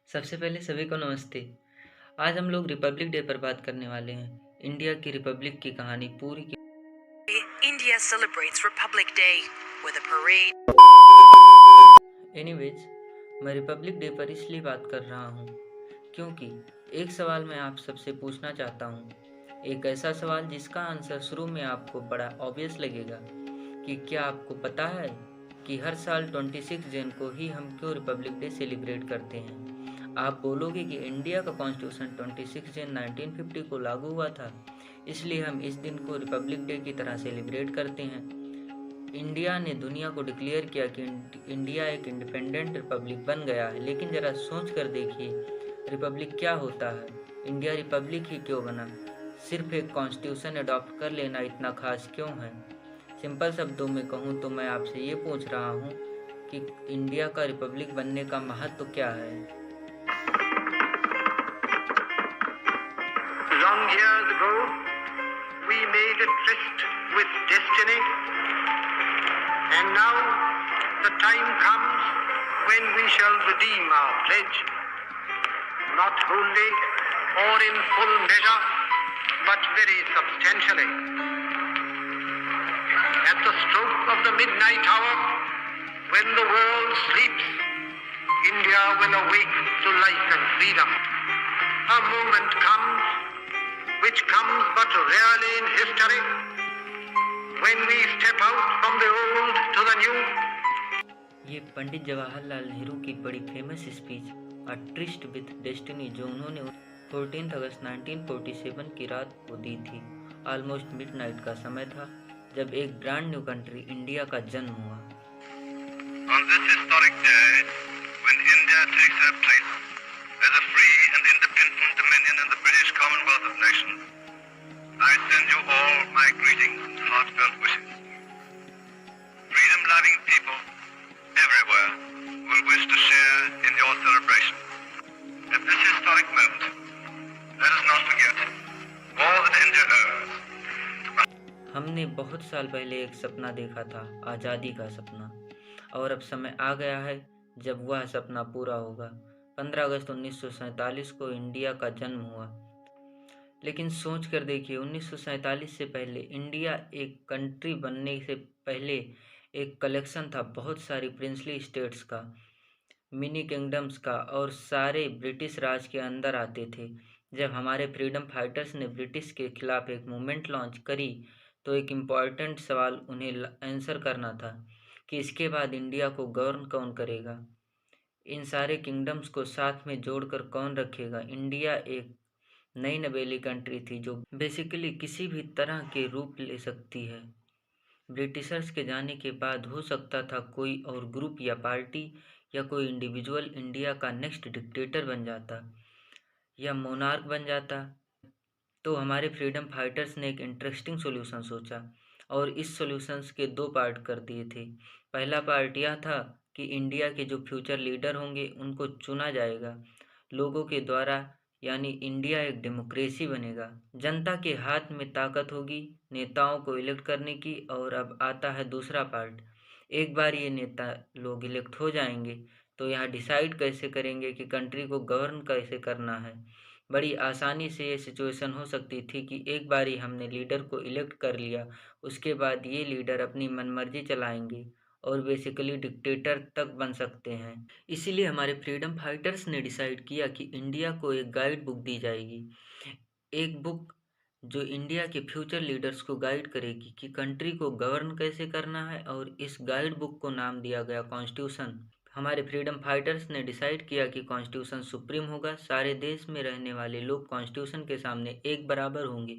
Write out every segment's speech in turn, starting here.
सबसे पहले सभी को नमस्ते। आज हम लोग रिपब्लिक डे पर बात करने वाले हैं। इंडिया की रिपब्लिक की कहानी पूरी की। India celebrates Republic Day with a parade. Anyways, मैं रिपब्लिक डे पर इसलिए बात कर रहा हूँ क्योंकि एक सवाल मैं आप सबसे पूछना चाहता हूँ। एक ऐसा सवाल जिसका आंसर शुरू में आपको बड़ा ऑब्वियस लगेगा कि क्या आपको पता है कि हर साल 26 जून को ही हम क्यों रिपब्लिक डे सेलिब्रेट करते हैं। आप बोलोगे कि इंडिया का कॉन्स्टिट्यूशन 26 जून 1950 को लागू हुआ था, इसलिए हम इस दिन को रिपब्लिक डे की तरह सेलिब्रेट करते हैं। इंडिया ने दुनिया को डिक्लेयर किया कि इंडिया एक इंडिपेंडेंट रिपब्लिक बन गया है, लेकिन ज़रा सोच कर देखिए, रिपब्लिक क्या होता है। इंडिया रिपब्लिक ही क्यों बना? सिर्फ एक कॉन्स्टिट्यूशन अडॉप्ट कर लेना इतना खास क्यों है? सिंपल शब्दों में कहूँ तो मैं आपसे ये पूछ रहा हूँ कि इंडिया का रिपब्लिक बनने का महत्व क्या है। Long years ago, we made a tryst with destiny, and now the time comes when we shall redeem our pledge, not wholly or in full measure, but very substantially. At the stroke of the midnight hour, when the world sleeps, India will awake to life and freedom. A moment comes which comes but rarely in history, when we step out from the old to the new. ये पंडित जवाहरलाल नेहरू की बड़ी famous speech a tryst with destiny जो उन्होंने 14 अगस्त 1947 की रात को दी थी। Almost midnight का समय था जब एक ब्रांड न्यू कंट्री इंडिया का जन्म हुआ। On this historic day, when India takes her place as a free and independent dominion in the British Commonwealth of Nations, I send you all my greetings and heartfelt wishes. Freedom-loving people everywhere will wish to share in your celebration. At this historic moment, let us not forget all that India owes. हमने बहुत साल पहले एक सपना देखा था, आज़ादी का सपना, और अब समय आ गया है जब वह सपना पूरा होगा। 15 अगस्त 1947 को इंडिया का जन्म हुआ। लेकिन सोच कर देखिए, 1947 से पहले इंडिया एक कंट्री बनने से पहले एक कलेक्शन था बहुत सारी प्रिंसली स्टेट्स का, मिनी किंगडम्स का, और सारे ब्रिटिश राज के अंदर आते थे। जब हमारे फ्रीडम फाइटर्स ने ब्रिटिश के खिलाफ एक मूवमेंट लॉन्च करी तो एक इम्पॉर्टेंट सवाल उन्हें आंसर करना था कि इसके बाद इंडिया को गवर्न कौन करेगा। इन सारे किंगडम्स को साथ में जोड़कर कौन रखेगा। इंडिया एक नई नवेली कंट्री थी जो बेसिकली किसी भी तरह के रूप ले सकती है। ब्रिटिशर्स के जाने के बाद हो सकता था कोई और ग्रुप या पार्टी या कोई इंडिविजुअल इंडिया का नेक्स्ट डिक्टेटर बन जाता या मोनार्क बन जाता। तो हमारे फ्रीडम फाइटर्स ने एक इंटरेस्टिंग सॉल्यूशन सोचा और इस सॉल्यूशंस के दो पार्ट कर दिए थे। पहला पार्ट यह था कि इंडिया के जो फ्यूचर लीडर होंगे उनको चुना जाएगा लोगों के द्वारा, यानी इंडिया एक डेमोक्रेसी बनेगा। जनता के हाथ में ताकत होगी नेताओं को इलेक्ट करने की। और अब आता है दूसरा पार्ट। एक बार ये नेता लोग इलेक्ट हो जाएंगे तो यहाँ डिसाइड कैसे करेंगे कि कंट्री को गवर्न कैसे करना है। बड़ी आसानी से ये सिचुएशन हो सकती थी कि एक बार ही हमने लीडर को इलेक्ट कर लिया, उसके बाद ये लीडर अपनी मनमर्जी चलाएंगे और बेसिकली डिक्टेटर तक बन सकते हैं। इसीलिए हमारे फ्रीडम फाइटर्स ने डिसाइड किया कि इंडिया को एक गाइड बुक दी जाएगी, एक बुक जो इंडिया के फ्यूचर लीडर्स को गाइड करेगी कि कंट्री को गवर्न कैसे करना है, और इस गाइड बुक को नाम दिया गया कॉन्स्टिट्यूशन। हमारे फ्रीडम फाइटर्स ने डिसाइड किया कि कॉन्स्टिट्यूशन सुप्रीम होगा, सारे देश में रहने वाले लोग कॉन्स्टिट्यूशन के सामने एक बराबर होंगे,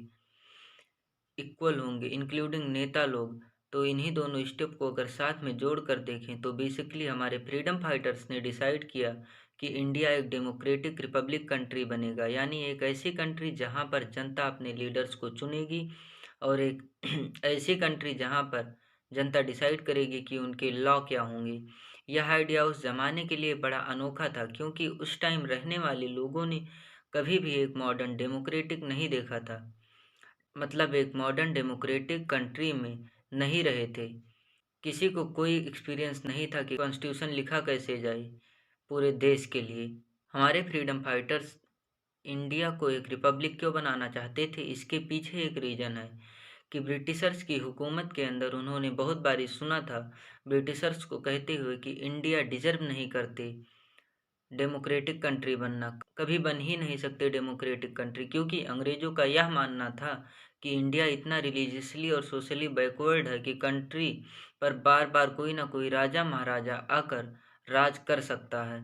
इक्वल होंगे, इंक्लूडिंग नेता लोग। तो इन्हीं दोनों स्टेप को अगर साथ में जोड़ कर देखें तो बेसिकली हमारे फ्रीडम फाइटर्स ने डिसाइड किया कि इंडिया एक डेमोक्रेटिक रिपब्लिक कंट्री बनेगा, यानी एक ऐसी कंट्री जहां पर जनता अपने लीडर्स को चुनेगी, और एक ऐसी कंट्री जहां पर जनता डिसाइड करेगी कि उनके लॉ क्या होंगे। यह आइडिया उस ज़माने के लिए बड़ा अनोखा था क्योंकि उस टाइम रहने वाले लोगों ने कभी भी एक मॉडर्न डेमोक्रेटिक नहीं देखा था, मतलब एक मॉडर्न डेमोक्रेटिक कंट्री में नहीं रहे थे। किसी को कोई एक्सपीरियंस नहीं था कि कॉन्स्टिट्यूशन लिखा कैसे जाए पूरे देश के लिए। हमारे फ्रीडम फाइटर्स इंडिया को एक रिपब्लिक क्यों बनाना चाहते थे, इसके पीछे एक रीज़न है कि ब्रिटिशर्स की हुकूमत के अंदर उन्होंने बहुत बारी सुना था ब्रिटिशर्स को कहते हुए कि इंडिया डिज़र्व नहीं करते डेमोक्रेटिक कंट्री बनना, कभी बन ही नहीं सकते डेमोक्रेटिक कंट्री, क्योंकि अंग्रेज़ों का यह मानना था कि इंडिया इतना रिलीजियसली और सोशली बैकवर्ड है कि कंट्री पर बार बार कोई ना कोई राजा महाराजा आकर राज कर सकता है।